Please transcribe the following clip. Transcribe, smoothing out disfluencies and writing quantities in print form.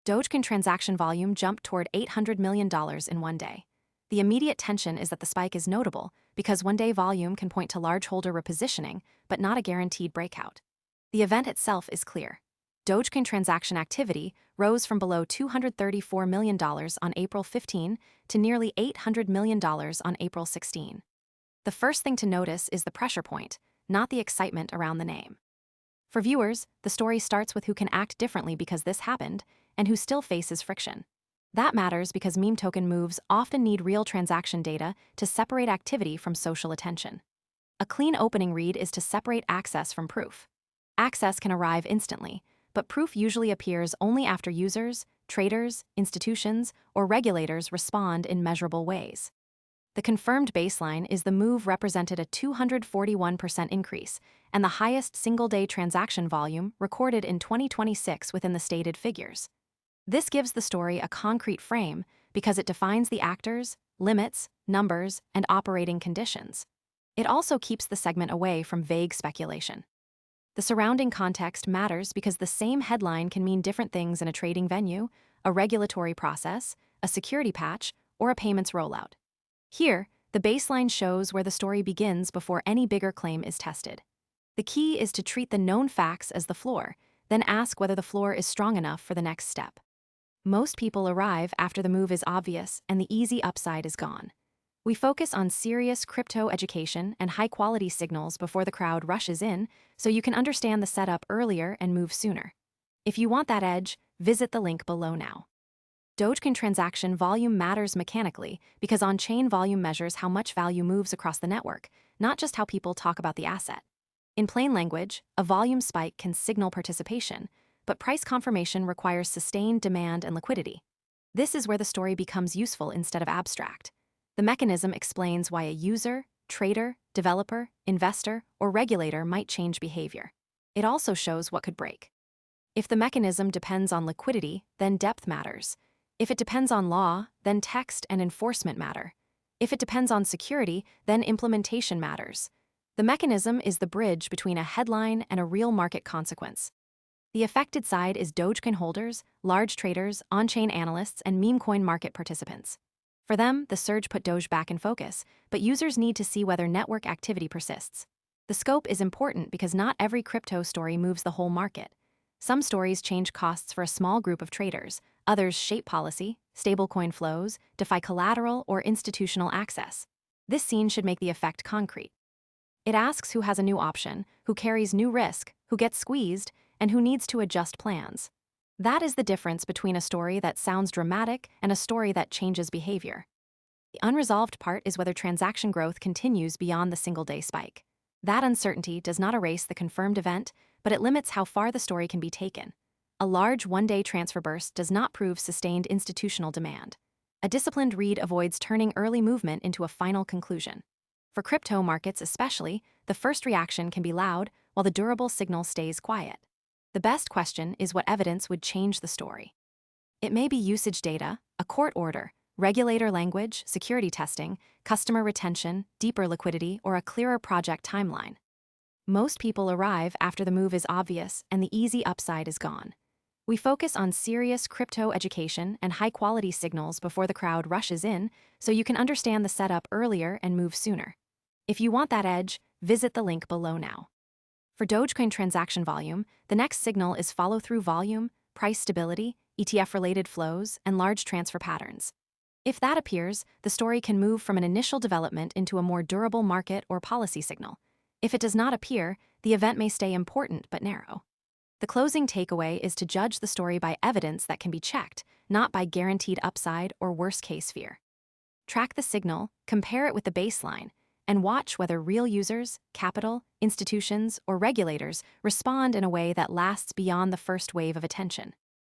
Dogecoin transaction volume jumped toward $800 million in one day. The immediate tension is that the spike is notable because one-day volume can point to large holder repositioning, but not a guaranteed breakout. The event itself is clear. Dogecoin transaction activity rose from below $234 million on April 15 to nearly $800 million on April 16. The first thing to notice is the pressure point, not the excitement around the name. For viewers, the story starts with who can act differently because this happened, and who still faces friction. That matters because meme token moves often need real transaction data to separate activity from social attention. A clean opening read is to separate access from proof. Access can arrive instantly, but proof usually appears only after users, traders, institutions, or regulators respond in measurable ways. The confirmed baseline is the move represented a 241% increase and the highest single-day transaction volume recorded in 2026 within the stated figures. This gives the story a concrete frame because it defines the actors, limits, numbers, and operating conditions. It also keeps the segment away from vague speculation. The surrounding context matters because the same headline can mean different things in a trading venue, a regulatory process, a security patch, or a payments rollout. Here, the baseline shows where the story begins before any bigger claim is tested. The key is to treat the known facts as the floor, then ask whether the floor is strong enough for the next step. Most people arrive after the move is obvious and the easy upside is gone. We focus on serious crypto education and high-quality signals before the crowd rushes in, so you can understand the setup earlier and move sooner. If you want that edge, visit the link below now. Dogecoin transaction volume matters mechanically because on-chain volume measures how much value moves across the network, not just how people talk about the asset. In plain language, a volume spike can signal participation, but price confirmation requires sustained demand and liquidity. This is where the story becomes useful instead of abstract. The mechanism explains why a user, trader, developer, investor, or regulator might change behavior. It also shows what could break. If the mechanism depends on liquidity, then depth matters. If it depends on law, then text and enforcement matter. If it depends on security, then implementation matters. The mechanism is the bridge between a headline and a real market consequence. The affected side is Dogecoin holders, large traders, on-chain analysts, and meme coin market participants. For them, the surge put Doge back in focus, but users need to see whether network activity persists. The scope is important because not every crypto story moves the whole market. Some stories change costs for a small group of traders, others shape policy, stablecoin flows, defy collateral, or institutional access. This scene should make the effect concrete. It asks who has a new option, who carries new risk, who gets squeezed, and who needs to adjust plans. That is the difference between a story that sounds dramatic and a story that changes behavior. The unresolved part is whether transaction growth continues beyond the single-day spike. That uncertainty does not erase the confirmed event, but it limits how far the story can be taken. A large one-day transfer burst does not prove sustained institutional demand. A disciplined read avoids turning early movement into a final conclusion. For crypto markets especially, the first reaction can be loud while the durable signal stays quiet. The best question is what evidence would change the story. It may be usage data, a court order, regulator language, security testing, customer retention, deeper liquidity, or a clearer project timeline. Most people arrive after the move is obvious and the easy upside is gone. We focus on serious crypto education and high-quality signals before the crowd rushes in, so you can understand the setup earlier and move sooner. If you want that edge, visit the link below now. For Dogecoin transaction volume, the next signal is follow-through volume, price stability, ETF-related flows, and large transfer patterns. If that appears, the story can move from an initial development into a more durable market or policy signal. If it does not appear, the event may stay important but narrow. The closing takeaway is to judge the story by evidence that can be checked, not by guaranteed upside or worst-case fear. Track the signal, compare it with the baseline, and watch whether real users, capital, institutions, or regulators respond in a way that lasts beyond the first wave of attention.